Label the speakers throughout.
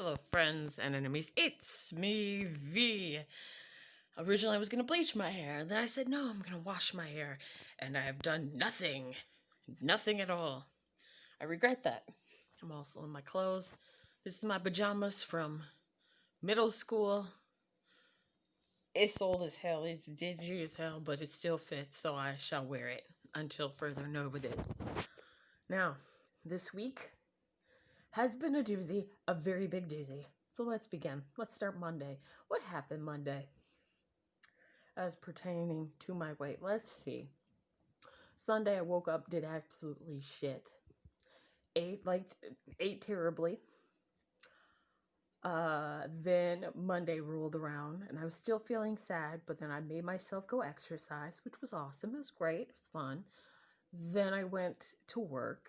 Speaker 1: Hello, friends and enemies. It's me, V. Originally, I was going to bleach my hair. Then I said, no, I'm going to wash my hair. And I have done nothing. Nothing at all. I regret that. I'm also in my clothes. This is my pajamas from middle school. It's old as hell. It's dingy as hell, but it still fits, so I shall wear it until further notice. Now, this week has been a doozy, a very big doozy. So let's begin. Let's start Monday. What happened Monday as pertaining to my weight? Let's see. Sunday I woke up, did absolutely shit. Ate terribly. Then Monday rolled around and I was still feeling sad, but then I made myself go exercise, which was awesome. It was great. It was fun. Then I went to work.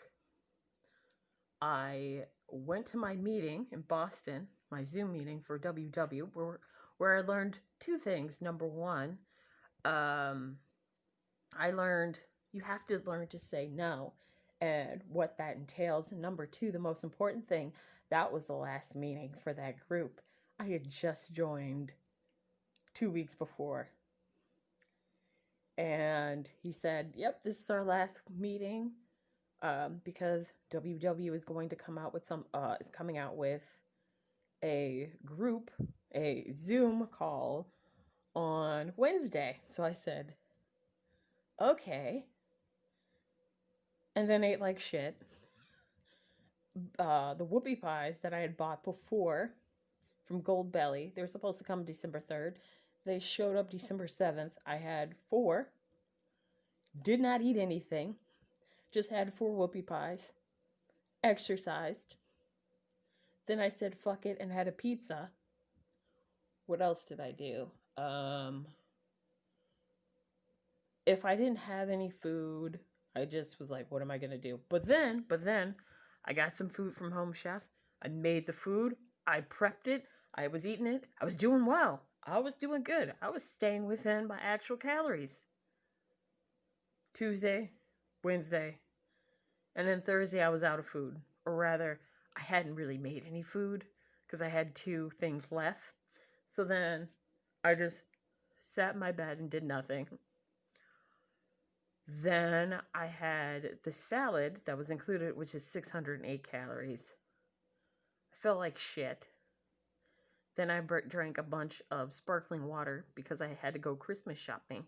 Speaker 1: I went to my meeting in Boston, my Zoom meeting for WW, where I learned two things. Number one, I learned you have to learn to say no and what that entails. And number two, the most important thing, that was the last meeting for that group. I had just joined 2 weeks before. And he said, yep, this is our last meeting. Because WW is going to come out with is coming out with a Zoom call on Wednesday. So I said, okay. And then ate like shit. The whoopie pies that I had bought before from Gold Belly, they were supposed to come December 3rd. They showed up December 7th. I had 4. Did not eat anything. Just had 4 whoopie pies. Exercised. Then I said fuck it and had a pizza. What else did I do? If I didn't have any food, I just was like, what am I going to do? But then, I got some food from Home Chef. I made the food. I prepped it. I was eating it. I was doing well. I was doing good. I was staying within my actual calories. Tuesday, Wednesday, and then Thursday I was out of food. Or rather, I hadn't really made any food because I had 2 things left. So then I just sat in my bed and did nothing. Then I had the salad that was included, which is 608 calories. I felt like shit. Then I drank a bunch of sparkling water because I had to go Christmas shopping.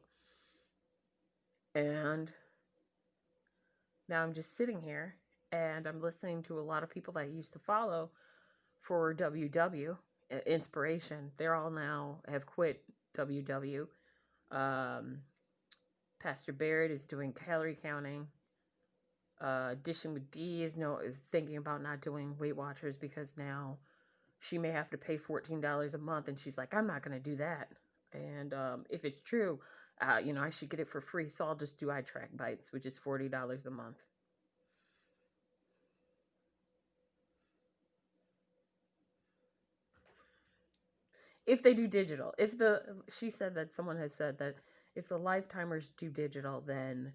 Speaker 1: And now I'm just sitting here and I'm listening to a lot of people that I used to follow for WW inspiration. They're all now have quit WW. Pastor Barrett is doing calorie counting. Dishing with D is thinking about not doing Weight Watchers because now she may have to pay $14 a month, and she's like, I'm not going to do that. And if it's true, I should get it for free, so I'll just do iTrack Bites, which is $40 a month. If they do digital, she said that someone has said that if the lifetimers do digital, then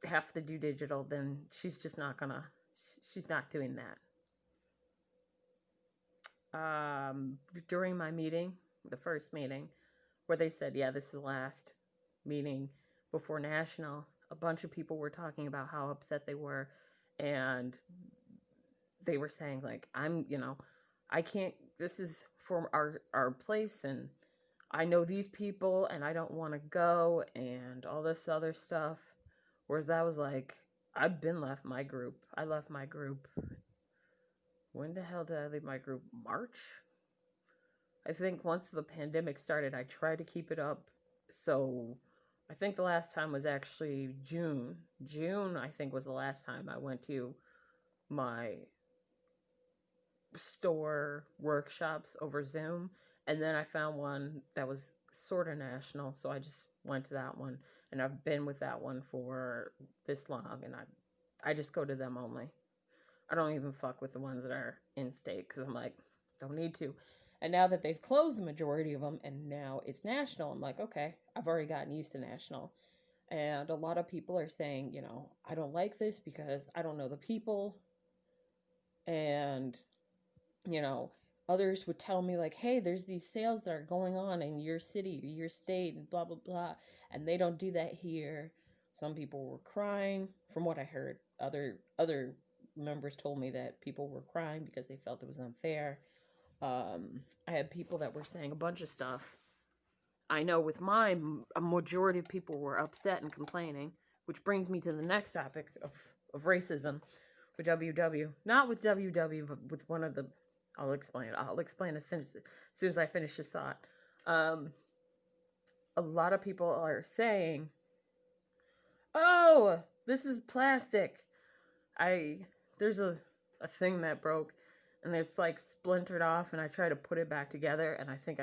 Speaker 1: have to do digital, then she's just not doing that. During my meeting, the first meeting, where they said, yeah, this is the last meeting before National, a bunch of people were talking about how upset they were, and they were saying, like, I can't, this is for our place, and I know these people, and I don't want to go, and all this other stuff. Whereas I was like, I've been left my group. I left my group. When the hell did I leave my group? March? I think once the pandemic started, I tried to keep it up. So I think the last time was actually June. June, I think, was the last time I went to my store workshops over Zoom. And then I found one that was sort of national. So I just went to that one. And I've been with that one for this long. And I just go to them only. I don't even fuck with the ones that are in state because I'm like, don't need to. And now that they've closed the majority of them and now it's national, I'm like, okay, I've already gotten used to national. And a lot of people are saying, I don't like this because I don't know the people. And, you know, others would tell me, like, hey, there's these sales that are going on in your city, your state, and blah, blah, blah. And they don't do that here. Some people were crying, from what I heard. Other members told me that people were crying because they felt it was unfair. I had people that were saying a bunch of stuff. I know with mine, a majority of people were upset and complaining, which brings me to the next topic of racism with WW. Not with WW, but with one of the. I'll explain it. I'll explain as soon as I finish this thought. A lot of people are saying, "Oh, this is plastic." There's a thing that broke, and it's like splintered off, and I try to put it back together, and I think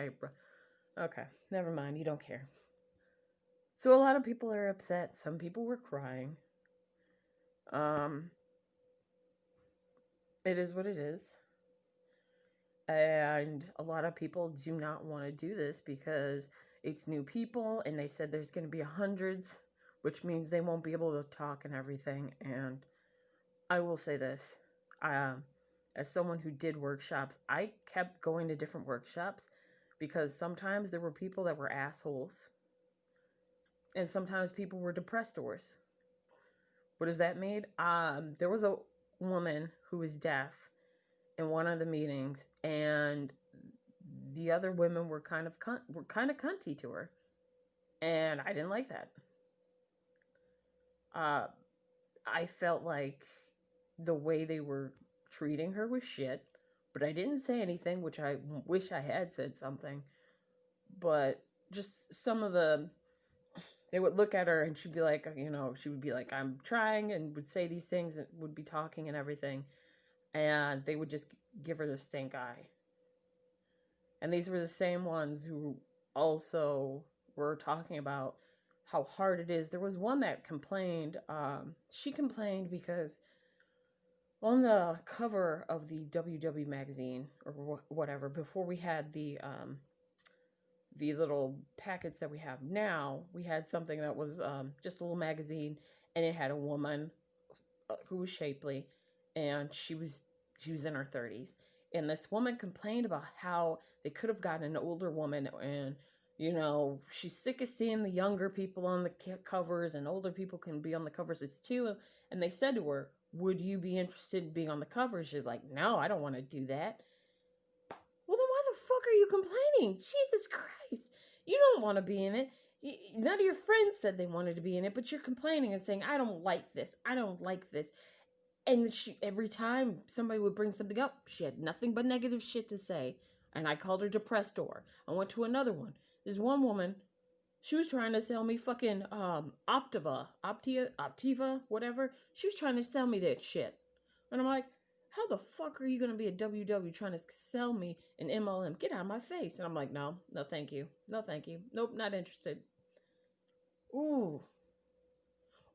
Speaker 1: okay, never mind. You don't care. So a lot of people are upset. Some people were crying. It is what it is. And a lot of people do not want to do this because it's new people, and they said there's going to be hundreds, which means they won't be able to talk and everything. And I will say this, as someone who did workshops, I kept going to different workshops because sometimes there were people that were assholes, and sometimes people were depressors. What does that mean? There was a woman who was deaf in one of the meetings, and the other women were kind of cunty to her, and I didn't like that. I felt like the way they were treating her was shit, but I didn't say anything, which I wish I had said something. But just some of they would look at her, and she'd be like, she would be like, I'm trying, and would say these things, and would be talking and everything, and they would just give her the stink eye. And these were the same ones who also were talking about how hard it is. There was one that complained. She complained because on the cover of the WW magazine or whatever, before we had the little packets that we have now, we had something that was just a little magazine, and it had a woman who was shapely, and she was in her 30s. And this woman complained about how they could have gotten an older woman, and she's sick of seeing the younger people on the covers, and older people can be on the covers. It's too. And they said to her, would you be interested in being on the cover? She's like, no, I don't want to do that. Well, then why the fuck are you complaining? Jesus Christ. You don't want to be in it. None of your friends said they wanted to be in it, but you're complaining and saying, I don't like this. I don't like this. And every time somebody would bring something up, she had nothing but negative shit to say. And I called her depressor. I went to another one. There's one woman, she was trying to sell me fucking Optiva, whatever. She was trying to sell me that shit. And I'm like, how the fuck are you going to be a WW trying to sell me an MLM? Get out of my face. And I'm like, no, thank you. No, thank you. Nope, not interested. Ooh.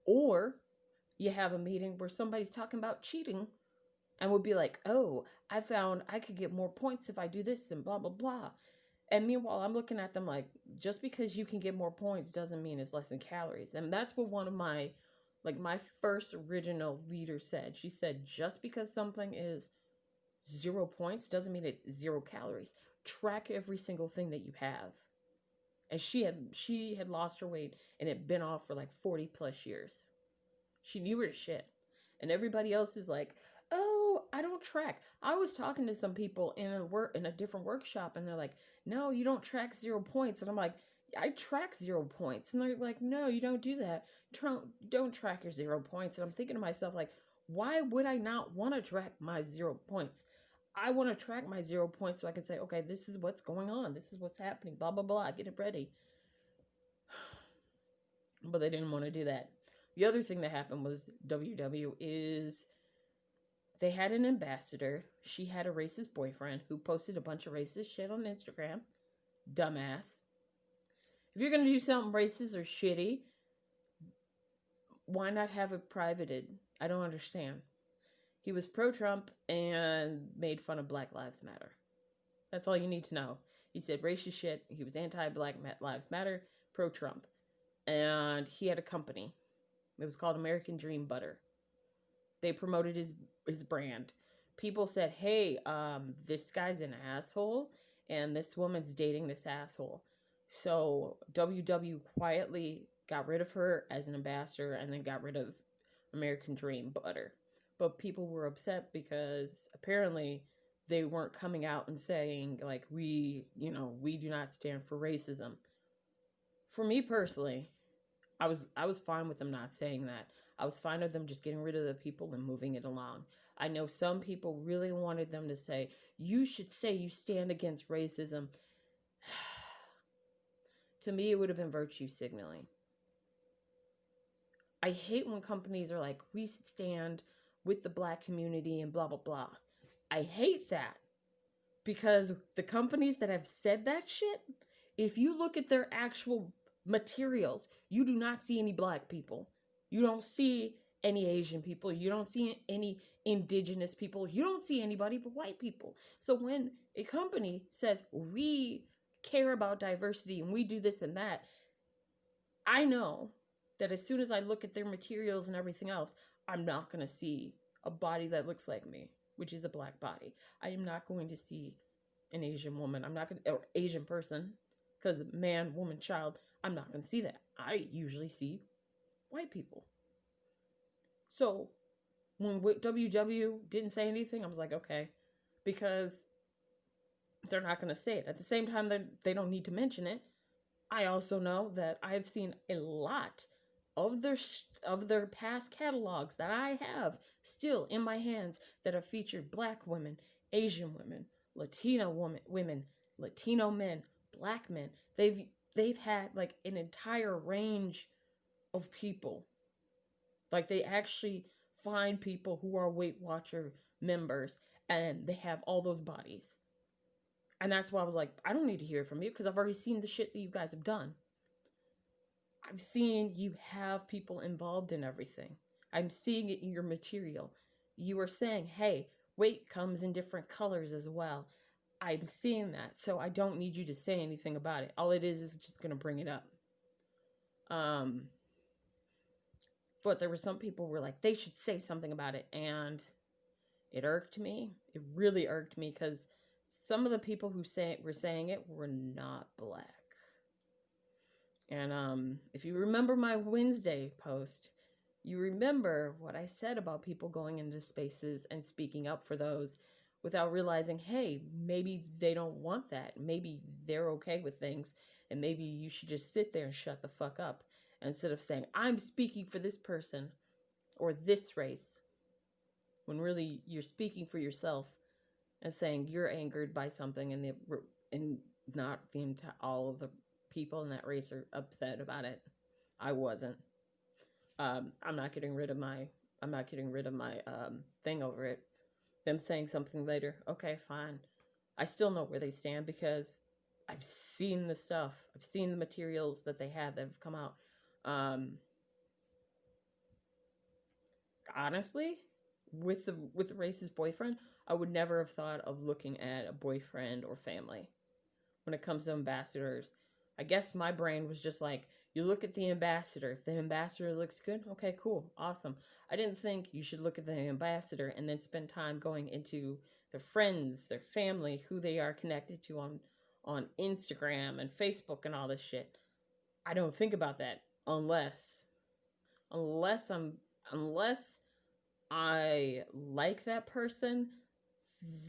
Speaker 1: Or you have a meeting where somebody's talking about cheating and would be like, oh, I found I could get more points if I do this and blah, blah, blah. And meanwhile, I'm looking at them like, just because you can get more points doesn't mean it's less in calories. And that's what one of my first original leader said. She said, just because something is 0 points doesn't mean it's 0 calories. Track every single thing that you have. And she had lost her weight and it had been off for like 40 plus years. She knew her shit. And everybody else is like, oh, I don't track. I was talking to some people in a different workshop, and they're like, no, you don't track 0 points. And I'm like, I track 0 points. And they're like, no, you don't do that. Don't track your 0 points. And I'm thinking to myself, like, why would I not want to track my 0 points? I want to track my 0 points so I can say, okay, this is what's going on. This is what's happening. Blah, blah, blah. Get it ready. But they didn't want to do that. The other thing that happened was WW is they had an ambassador. She had a racist boyfriend who posted a bunch of racist shit on Instagram. Dumbass. If you're going to do something racist or shitty, why not have it privated? I don't understand. He was pro-Trump and made fun of Black Lives Matter. That's all you need to know. He said racist shit. He was anti-Black Lives Matter, pro-Trump. And he had a company. It was called American Dream Butter. They promoted his brand. people said, hey, this guy's an asshole and this woman's dating this asshole. So WW quietly got rid of her as an ambassador and then got rid of American Dream Butter. But people were upset because apparently they weren't coming out and saying, like, we do not stand for racism. For me personally, I was fine with them not saying that. I was fine with them just getting rid of the people and moving it along. I know some people really wanted them to say, you should say you stand against racism. To me, it would have been virtue signaling. I hate when companies are like, we stand with the black community and blah, blah, blah. I hate that because the companies that have said that shit, if you look at their actual materials, you do not see any black people. You don't see any Asian people. You don't see any indigenous people. You don't see anybody but white people. So when a company says, we care about diversity and we do this and that, I know that as soon as I look at their materials and everything else, I'm not going to see a body that looks like me, which is a black body. I am not going to see an Asian woman. I'm not going to, or Asian person, because man, woman, child, I'm not going to see that. I usually see white people. So when WW didn't say anything, I was like, okay, because they're not going to say it. At the same time, they don't need to mention it. I also know that I've seen a lot of their past catalogs that I have still in my hands that have featured black women, Asian women, Latino women, Latino men, black men. They've had like an entire range of people. Like they actually find people who are Weight Watcher members and they have all those bodies. And that's why I was like, I don't need to hear from you because I've already seen the shit that you guys have done. I've seen you have people involved in everything. I'm seeing it in your material. You are saying, hey, weight comes in different colors as well. I'm seeing that, so I don't need you to say anything about it. All it is just going to bring it up. But there were some people who were like, they should say something about it, and it irked me. It really irked me because some of the people who were saying it were not black. And if you remember my Wednesday post, you remember what I said about people going into spaces and speaking up for those without realizing, hey, maybe they don't want that. Maybe they're okay with things, and maybe you should just sit there and shut the fuck up instead of saying, I'm speaking for this person or this race, when really you're speaking for yourself and saying you're angered by something and not all of the people in that race are upset about it. I wasn't. I'm not getting rid of my thing over it. Them saying something later, okay, fine. I still know where they stand because I've seen the stuff. I've seen the materials that they have that have come out. Honestly, with the racist boyfriend, I would never have thought of looking at a boyfriend or family when it comes to ambassadors. I guess my brain was just like, you look at the ambassador. If the ambassador looks good, okay, cool, awesome. I didn't think you should look at the ambassador and then spend time going into their friends, their family, who they are connected to on Instagram and Facebook and all this shit. I don't think about that unless I like that person,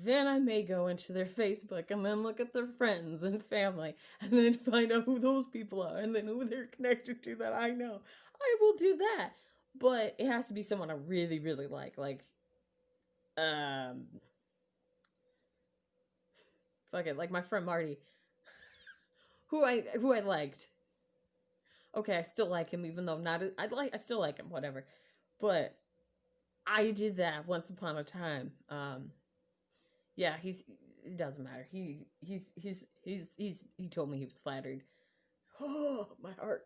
Speaker 1: then I may go into their Facebook and then look at their friends and family and then find out who those people are and then who they're connected to that I know. I will do that. But it has to be someone I really, really like. Like, fuck it, like my friend Marty, who I liked. Okay, I still like him, even though I still like him, whatever. But I did that once upon a time. Yeah, it doesn't matter. He told me he was flattered. Oh, my heart.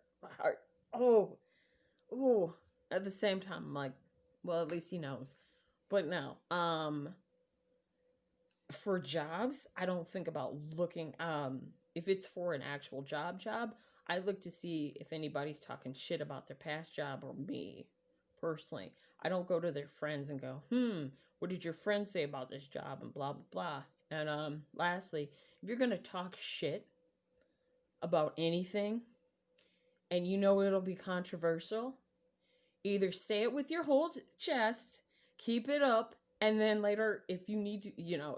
Speaker 1: Oh. At the same time, I'm like, well, at least he knows. But no, for jobs, I don't think about looking, if it's for an actual job, I look to see if anybody's talking shit about their past job or me. personally. I don't go to their friends and go, what did your friends say about this job and blah, blah, blah. And lastly, if you're going to talk shit about anything and you know it'll be controversial, either say it with your whole chest, keep it up, and then later, if you need to,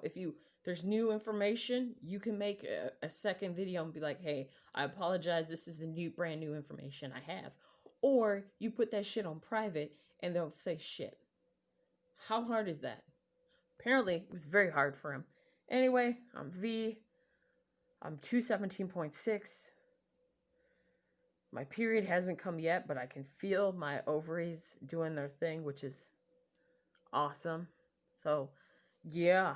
Speaker 1: if there's new information, you can make a second video and be like, hey, I apologize, this is the brand new information I have. Or you put that shit on private and don't say shit. How hard is that? Apparently, it was very hard for him. Anyway, I'm V. I'm 217.6. My period hasn't come yet, but I can feel my ovaries doing their thing, which is awesome. So, yeah,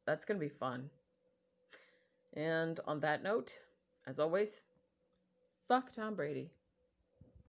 Speaker 1: that's going to be fun. And on that note, as always, fuck Tom Brady.